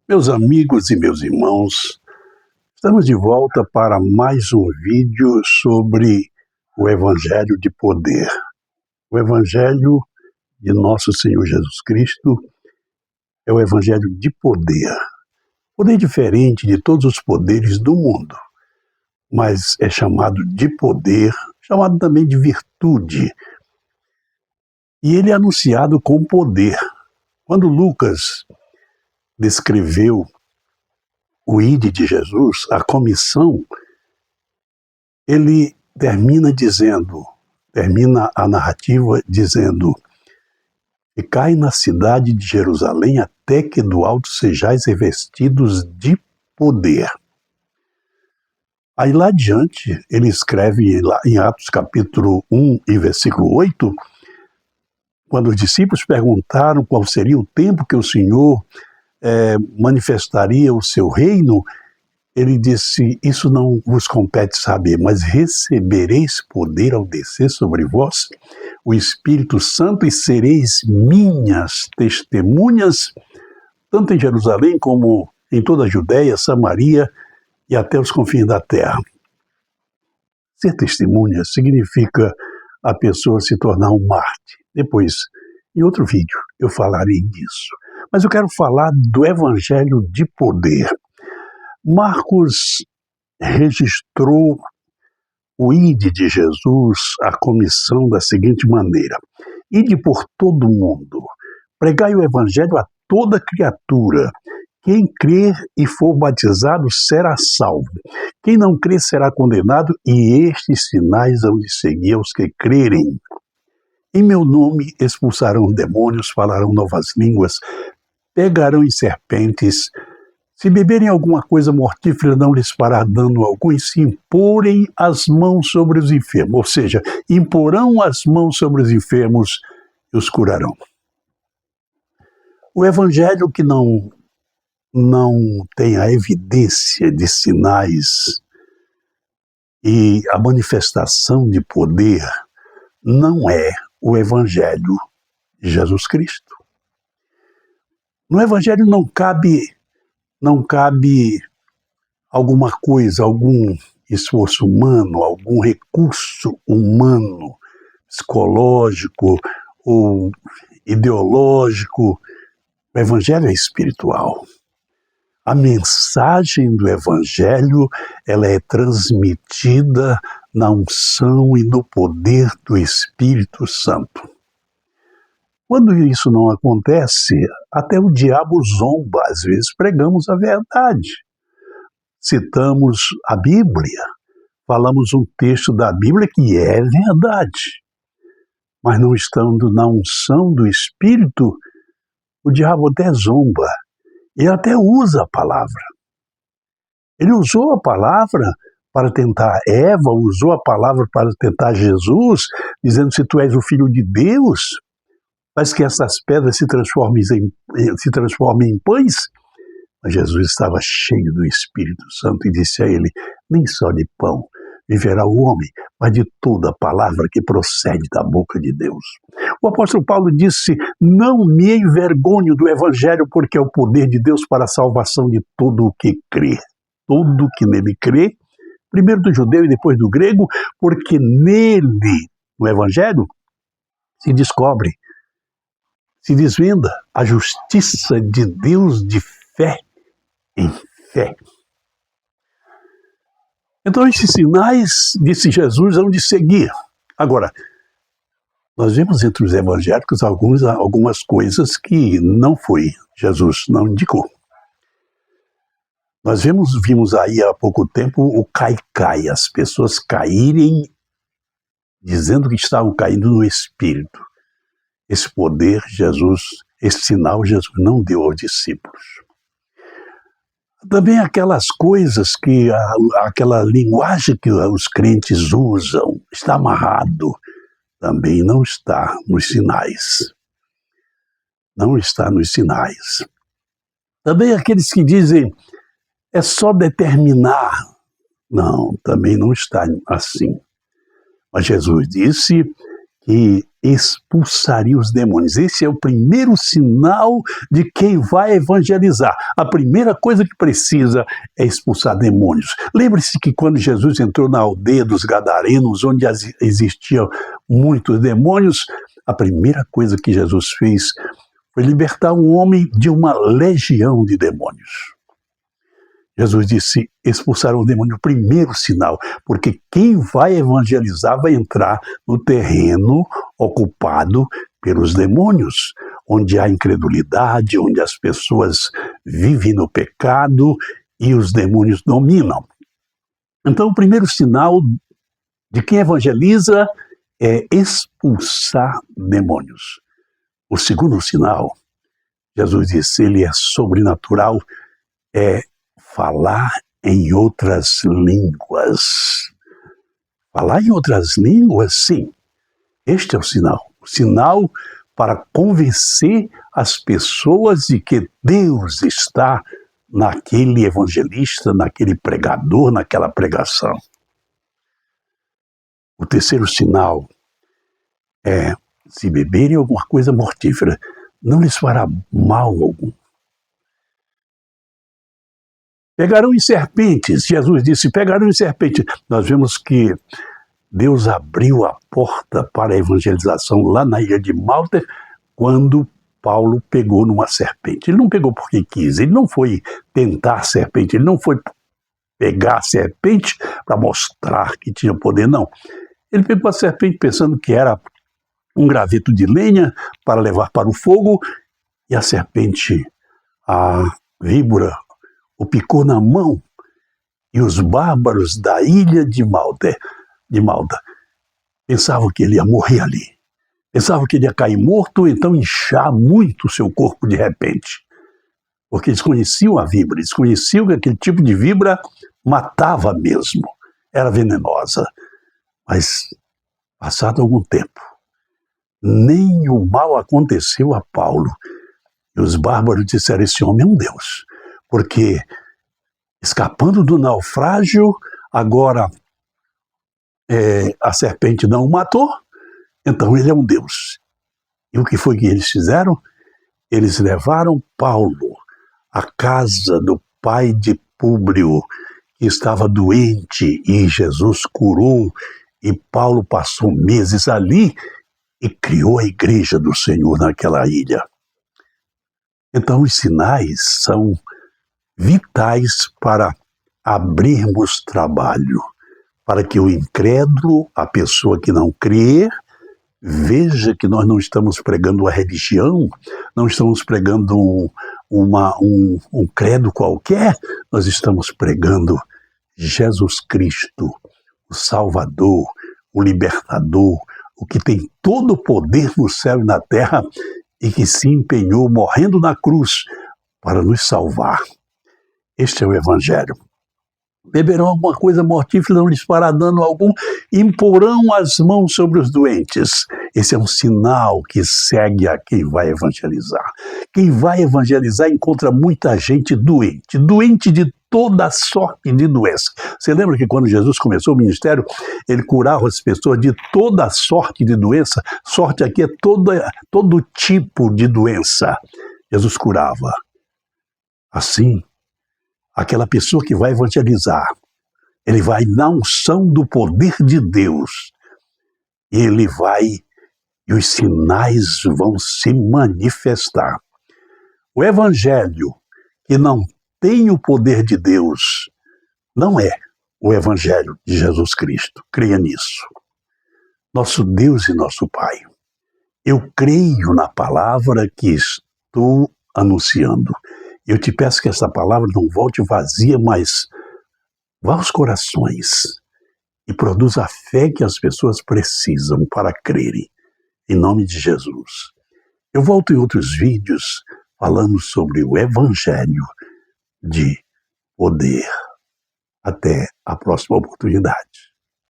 Meus amigos e meus irmãos, estamos de volta para mais um vídeo sobre o Evangelho de Poder. O Evangelho de Nosso Senhor Jesus Cristo é o Evangelho de poder. Poder diferente de todos os poderes do mundo, mas é chamado de poder, chamado também de virtude. E ele é anunciado com poder. Quando Lucas descreveu o Ide de Jesus, a comissão, ele termina a narrativa dizendo: ficai na cidade de Jerusalém até que do alto sejais revestidos de poder. Aí lá adiante, ele escreve lá em Atos capítulo 1 e versículo 8, quando os discípulos perguntaram qual seria o tempo que o Senhor manifestaria o seu reino, ele disse: isso não vos compete saber, mas recebereis poder ao descer sobre vós o Espírito Santo e sereis minhas testemunhas, tanto em Jerusalém como em toda a Judéia, Samaria e até os confins da terra. Ser testemunha significa a pessoa se tornar um mártir. Depois, em outro vídeo, eu falarei disso. Mas eu quero falar do Evangelho de poder. Marcos registrou o Ide de Jesus, a comissão, da seguinte maneira: Ide por todo o mundo, pregai o Evangelho a toda criatura. Quem crer e for batizado será salvo. Quem não crer será condenado, e estes sinais hão de seguir aos que crerem. Em meu nome expulsarão demônios, falarão novas línguas, pegarão em serpentes. Se beberem alguma coisa mortífera, não lhes fará dano algum, e se imporem as mãos sobre os enfermos, ou seja, imporão as mãos sobre os enfermos e os curarão. O evangelho que não tem a evidência de sinais e a manifestação de poder não é o evangelho de Jesus Cristo. No evangelho não cabe alguma coisa, algum esforço humano, algum recurso humano, psicológico ou ideológico. O Evangelho é espiritual. A mensagem do Evangelho, ela é transmitida na unção e no poder do Espírito Santo. Quando isso não acontece, até o diabo zomba. Às vezes pregamos a verdade. Citamos a Bíblia, falamos um texto da Bíblia que é verdade. Mas não estando na unção do Espírito, o diabo até zomba. Ele até usa a palavra. Ele usou a palavra para tentar Eva, usou a palavra para tentar Jesus, dizendo: se tu és o Filho de Deus, faz que essas pedras se transformem em pães. Mas Jesus estava cheio do Espírito Santo e disse a ele: nem só de pão viverá o homem, mas de toda a palavra que procede da boca de Deus. O apóstolo Paulo disse: não me envergonho do Evangelho, porque é o poder de Deus para a salvação de todo o que crê. Todo o que nele crê, primeiro do judeu e depois do grego, porque nele, no Evangelho, se descobre, se desvenda a justiça de Deus de fé em fé. Então esses sinais, disse Jesus, hão de seguir. Agora, nós vemos entre os evangélicos algumas coisas que não foi, Jesus não indicou. Nós vimos aí há pouco tempo o cai-cai, as pessoas caírem dizendo que estavam caindo no Espírito. Esse poder Jesus, esse sinal Jesus não deu aos discípulos. Também aquelas coisas que, aquela linguagem que os crentes usam, está amarrado, também não está nos sinais. Não está nos sinais. Também aqueles que dizem: é só determinar. Não, também não está assim. Mas Jesus disse que expulsaria os demônios. Esse é o primeiro sinal de quem vai evangelizar. A primeira coisa que precisa é expulsar demônios. Lembre-se que quando Jesus entrou na aldeia dos Gadarenos, onde existiam muitos demônios, a primeira coisa que Jesus fez foi libertar um homem de uma legião de demônios. Jesus disse, expulsar o demônio, o primeiro sinal, porque quem vai evangelizar vai entrar no terreno ocupado pelos demônios, onde há incredulidade, onde as pessoas vivem no pecado e os demônios dominam. Então, o primeiro sinal de quem evangeliza é expulsar demônios. O segundo sinal, Jesus disse, ele é sobrenatural, é falar em outras línguas. Falar em outras línguas, sim. Este é o sinal. O sinal para convencer as pessoas de que Deus está naquele evangelista, naquele pregador, naquela pregação. O terceiro sinal é, se beberem alguma coisa mortífera, não lhes fará mal algum. Pegarão em serpentes, Jesus disse, pegarão em serpentes. Nós vemos que Deus abriu a porta para a evangelização lá na ilha de Malta, quando Paulo pegou numa serpente. Ele não pegou porque quis, ele não foi tentar a serpente, ele não foi pegar a serpente para mostrar que tinha poder, não. Ele pegou a serpente pensando que era um graveto de lenha para levar para o fogo, e a serpente, a víbora, o picou na mão, e os bárbaros da ilha de Malta pensavam que ele ia morrer ali. Pensavam que ele ia cair morto, ou então inchar muito o seu corpo de repente. Porque eles conheciam a víbora, eles conheciam que aquele tipo de víbora matava mesmo, era venenosa. Mas, passado algum tempo, nem o mal aconteceu a Paulo. E os bárbaros disseram, esse homem é um deus. Porque, escapando do naufrágio, agora a serpente não o matou, então ele é um deus. E o que foi que eles fizeram? Eles levaram Paulo à casa do pai de Públio, que estava doente, e Jesus curou, e Paulo passou meses ali e criou a igreja do Senhor naquela ilha. Então os sinais são vitais para abrirmos trabalho, para que o incrédulo, a pessoa que não crê, veja que nós não estamos pregando uma religião, não estamos pregando um credo qualquer, nós estamos pregando Jesus Cristo, o Salvador, o Libertador, o que tem todo o poder no céu e na terra e que se empenhou morrendo na cruz para nos salvar. Este é o Evangelho. Beberão alguma coisa mortífera, não lhes fará dano algum, imporão as mãos sobre os doentes. Esse é um sinal que segue a quem vai evangelizar. Quem vai evangelizar encontra muita gente doente de toda sorte de doença. Você lembra que quando Jesus começou o ministério, ele curava as pessoas de toda sorte de doença? Sorte aqui é todo tipo de doença. Jesus curava. Assim, aquela pessoa que vai evangelizar, ele vai na unção do poder de Deus, e os sinais vão se manifestar. O evangelho que não tem o poder de Deus não é o evangelho de Jesus Cristo. Creia nisso. Nosso Deus e nosso Pai, eu creio na palavra que estou anunciando. Eu te peço que essa palavra não volte vazia, mas vá aos corações e produza a fé que as pessoas precisam para crerem. Em nome de Jesus. Eu volto em outros vídeos falando sobre o Evangelho de poder. Até a próxima oportunidade.